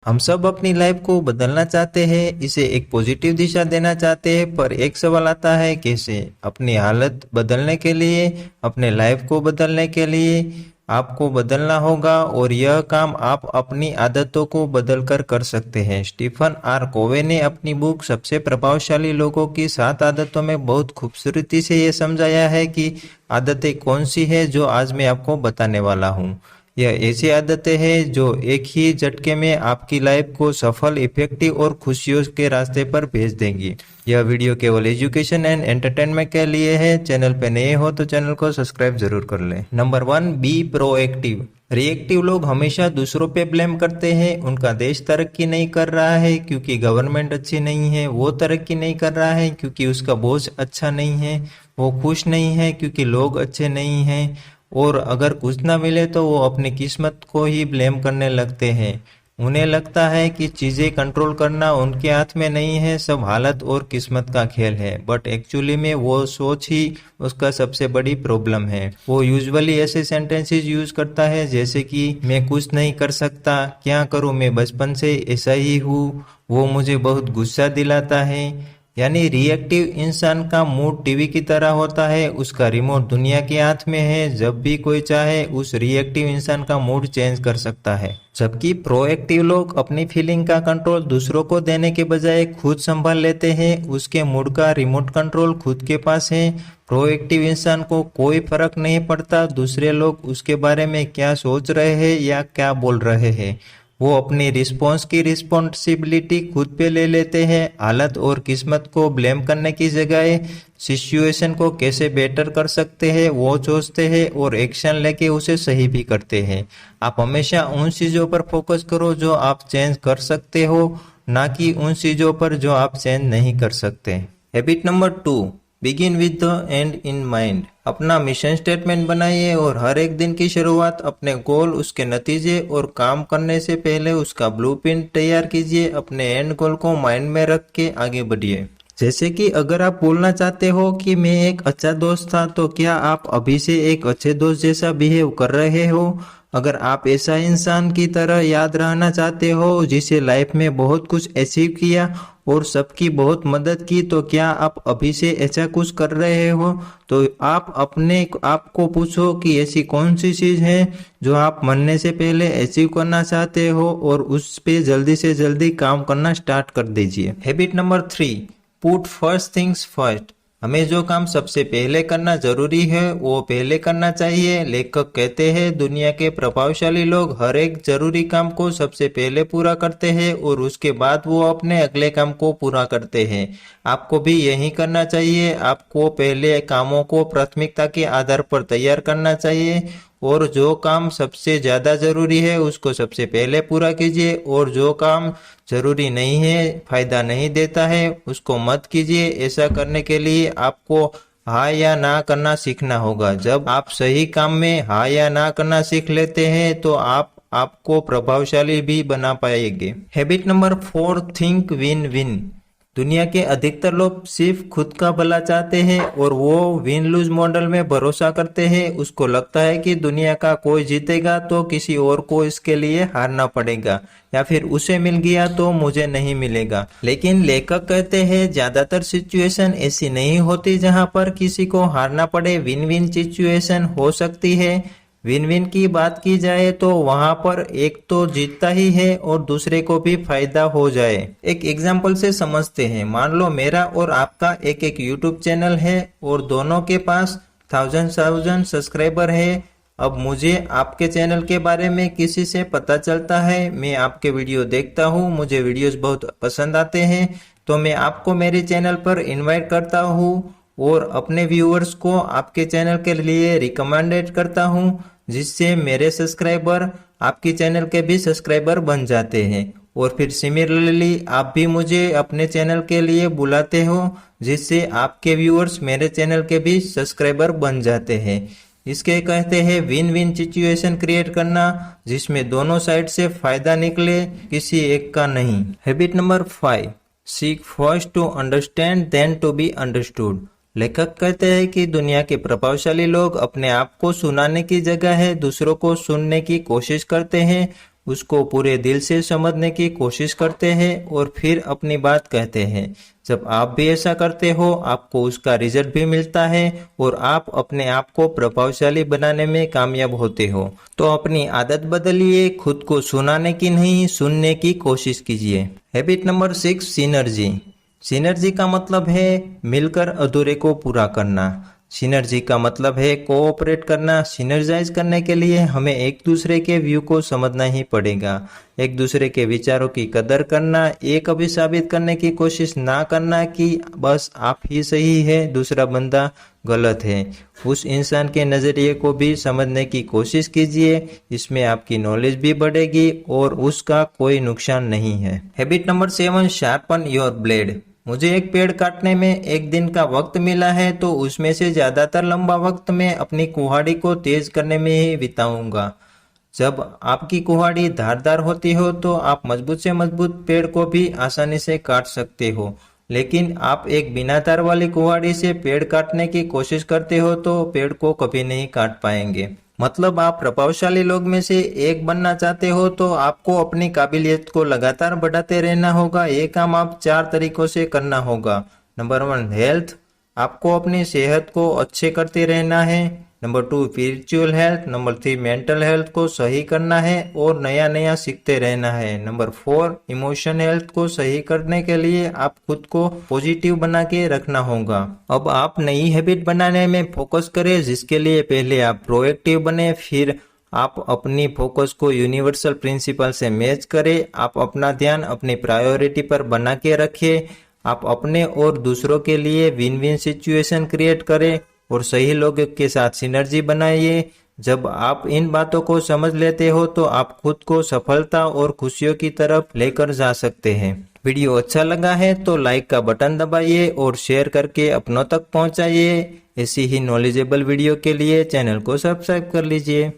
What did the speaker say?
हम सब अपनी लाइफ को बदलना चाहते हैं, इसे एक पॉजिटिव दिशा देना चाहते हैं, पर एक सवाल आता है कैसे? अपनी हालत बदलने के लिए, अपने लाइफ को बदलने के लिए आपको बदलना होगा और यह काम आप अपनी आदतों को बदलकर कर सकते हैं। स्टीफन आर कोवे ने अपनी बुक सबसे प्रभावशाली लोगों की 7 आदतों में बहुत खूबसूरती से ये समझाया है कि आदतें कौन सी है जो आज मैं आपको बताने वाला हूँ। यह ऐसी आदतें हैं जो एक ही झटके में आपकी लाइफ को सफल, इफेक्टिव और खुशियों के रास्ते पर भेज देंगी। यह वीडियो केवल एजुकेशन एंड एंटरटेनमेंट के लिए है। चैनल पे नए हो तो चैनल को सब्सक्राइब जरूर कर लें। Number 1, be proactive. रिएक्टिव लोग हमेशा दूसरों पे ब्लेम करते हैं। उनका देश तरक्की नहीं कर रहा है क्योंकि गवर्नमेंट अच्छी नहीं है, वो तरक्की नहीं कर रहा है क्योंकि उसका बॉस अच्छा नहीं है, वो खुश नहीं है क्योंकि लोग अच्छे नहीं हैं, और अगर कुछ ना मिले तो वो अपनी किस्मत को ही ब्लेम करने लगते हैं। उन्हें लगता है कि चीज़ें कंट्रोल करना उनके हाथ में नहीं है, सब हालत और किस्मत का खेल है। बट एक्चुअली में वो सोच ही उसका सबसे बड़ी प्रॉब्लम है। वो यूजुअली ऐसे सेंटेंसेस यूज करता है जैसे कि मैं कुछ नहीं कर सकता, क्या करूँ, मैं बचपन से ऐसा ही हूँ, वो मुझे बहुत गुस्सा दिलाता है। यानी रिएक्टिव इंसान का मूड टीवी की तरह होता है, उसका रिमोट दुनिया के हाथ में है, जब भी कोई चाहे उस रिएक्टिव इंसान का मूड चेंज कर सकता है। जबकि प्रोएक्टिव लोग अपनी फीलिंग का कंट्रोल दूसरों को देने के बजाय खुद संभाल लेते हैं, उसके मूड का रिमोट कंट्रोल खुद के पास है। प्रोएक्टिव इंसान को कोई फर्क नहीं पड़ता दूसरे लोग उसके बारे में क्या सोच रहे हैं या क्या बोल रहे हैं, वो अपनी रिस्पॉन्स की रिस्पॉन्सिबिलिटी खुद पे ले लेते हैं। हालत और किस्मत को ब्लेम करने की जगह सिचुएशन को कैसे बेटर कर सकते हैं वो सोचते हैं और एक्शन लेके उसे सही भी करते हैं। आप हमेशा उन चीज़ों पर फोकस करो जो आप चेंज कर सकते हो, ना कि उन चीज़ों पर जो आप चेंज नहीं कर सकते। Habit number 2, begin with the and in mind. अपना मिशन स्टेटमेंट बनाइए और हर एक दिन की शुरुआत अपने गोल, उसके नतीजे और काम करने से पहले उसका ब्लूप्रिंट तैयार कीजिए। अपने एंड गोल को माइंड में रख के आगे बढ़िए। जैसे कि अगर आप बोलना चाहते हो कि मैं एक अच्छा दोस्त था, तो क्या आप अभी से एक अच्छे दोस्त जैसा बिहेव कर रहे हो? अगर आप ऐसा इंसान की तरह याद रहना चाहते हो जिसे लाइफ में बहुत कुछ अचीव किया और सबकी बहुत मदद की, तो क्या आप अभी से ऐसा कुछ कर रहे हो? तो आप अपने आप को पूछो कि ऐसी कौन सी चीज है जो आप मरने से पहले अचीव करना चाहते हो और उस पे जल्दी से जल्दी काम करना स्टार्ट कर दीजिए। Habit number 3, put first things first. हमें जो काम सबसे पहले करना जरूरी है वो पहले करना चाहिए। लेखक कहते हैं दुनिया के प्रभावशाली लोग हर एक जरूरी काम को सबसे पहले पूरा करते हैं और उसके बाद वो अपने अगले काम को पूरा करते हैं। आपको भी यही करना चाहिए। आपको पहले कामों को प्राथमिकता के आधार पर तैयार करना चाहिए और जो काम सबसे ज्यादा जरूरी है उसको सबसे पहले पूरा कीजिए, और जो काम जरूरी नहीं है, फायदा नहीं देता है, उसको मत कीजिए। ऐसा करने के लिए आपको हाँ या ना करना सीखना होगा। जब आप सही काम में हाँ या ना करना सीख लेते हैं तो आप आपको प्रभावशाली भी बना पाएंगे। Habit number 4, think win win. दुनिया के अधिकतर लोग सिर्फ खुद का भला चाहते हैं और वो विन लूज मॉडल में भरोसा करते हैं। उसको लगता है कि दुनिया का कोई जीतेगा तो किसी और को इसके लिए हारना पड़ेगा, या फिर उसे मिल गया तो मुझे नहीं मिलेगा। लेकिन लेखक कहते हैं ज्यादातर सिचुएशन ऐसी नहीं होती जहां पर किसी को हारना पड़े। विन विन सिचुएशन हो सकती है। विन विन की बात की जाए तो वहां पर एक तो जीतता ही है और दूसरे को भी फायदा हो जाए। एक एग्जांपल से समझते हैं। मान लो मेरा और आपका एक यूट्यूब चैनल है और दोनों के पास 1000 सब्सक्राइबर है। अब मुझे आपके चैनल के बारे में किसी से पता चलता है, मैं आपके वीडियो देखता हूँ, मुझे वीडियोस बहुत पसंद आते हैं, तो मैं आपको मेरे चैनल पर इनवाइट करता हूँ और अपने व्यूअर्स को आपके चैनल के लिए रिकमेंडेड करता हूँ, जिससे मेरे सब्सक्राइबर आपके चैनल के भी सब्सक्राइबर बन जाते हैं। और फिर सिमिलरली आप भी मुझे अपने चैनल के लिए बुलाते हो, जिससे आपके व्यूअर्स मेरे चैनल के भी सब्सक्राइबर बन जाते हैं। इसके कहते हैं विन विन सिचुएशन क्रिएट करना, जिसमें दोनों साइड से फायदा निकले, किसी एक का नहीं। Habit number 5, seek first to understand then to be understood. लेखक कहते हैं कि दुनिया के प्रभावशाली लोग अपने आप को सुनाने की जगह है दूसरों को सुनने की कोशिश करते हैं। उसको पूरे दिल से समझने की कोशिश करते हैं और फिर अपनी बात कहते हैं। जब आप भी ऐसा करते हो, आपको उसका रिजल्ट भी मिलता है और आप अपने आप को प्रभावशाली बनाने में कामयाब होते हो। तो अपनी आदत बदलिए, खुद को सुनाने की नहीं, सुनने की कोशिश कीजिए। Habit number 6, synergy. सिनर्जी का मतलब है मिलकर अधूरे को पूरा करना। सिनर्जी का मतलब है कोऑपरेट करना। सिनर्जाइज करने के लिए हमें एक दूसरे के व्यू को समझना ही पड़ेगा, एक दूसरे के विचारों की कदर करना, ये कभी साबित करने की कोशिश ना करना कि बस आप ही सही है, दूसरा बंदा गलत है। उस इंसान के नज़रिए को भी समझने की कोशिश कीजिए, इसमें आपकी नॉलेज भी बढ़ेगी और उसका कोई नुकसान नहीं है। Habit number 7, sharpen your blade. मुझे एक पेड़ काटने में 1 दिन का वक्त मिला है, तो उसमें से ज्यादातर लंबा वक्त मैं अपनी कुल्हाड़ी को तेज करने में ही बिताऊंगा। जब आपकी कुल्हाड़ी धारदार होती हो तो आप मजबूत से मजबूत पेड़ को भी आसानी से काट सकते हो, लेकिन आप एक बिना तार वाली कुल्हाड़ी से पेड़ काटने की कोशिश करते हो तो पेड़ को कभी नहीं काट पाएंगे। मतलब आप प्रभावशाली लोग में से एक बनना चाहते हो तो आपको अपनी काबिलियत को लगातार बढ़ाते रहना होगा। ये काम आप 4 तरीकों से करना होगा। Number 1, health. आपको अपनी सेहत को अच्छे करते रहना है। Number 2, spiritual health. Number 3, mental health को सही करना है और नया नया सीखते रहना है। नंबर 4, इमोशन हेल्थ को सही करने के लिए आप खुद को पॉजिटिव बना के रखना होगा। अब आप नई हैबिट बनाने में फोकस करें, जिसके लिए पहले आप प्रोएक्टिव बने, फिर आप अपनी फोकस को यूनिवर्सल प्रिंसिपल से मैच करें। आप अपना ध्यान अपनी प्रायोरिटी पर बना के रखें। आप अपने और दूसरों के लिए विन विन सिचुएशन क्रिएट करें और सही लोगों के साथ सिनर्जी बनाइए। जब आप इन बातों को समझ लेते हो तो आप खुद को सफलता और खुशियों की तरफ लेकर जा सकते हैं। वीडियो अच्छा लगा है तो लाइक का बटन दबाइए और शेयर करके अपनों तक पहुंचाइए। ऐसी ही नॉलेजेबल वीडियो के लिए चैनल को सब्सक्राइब कर लीजिए।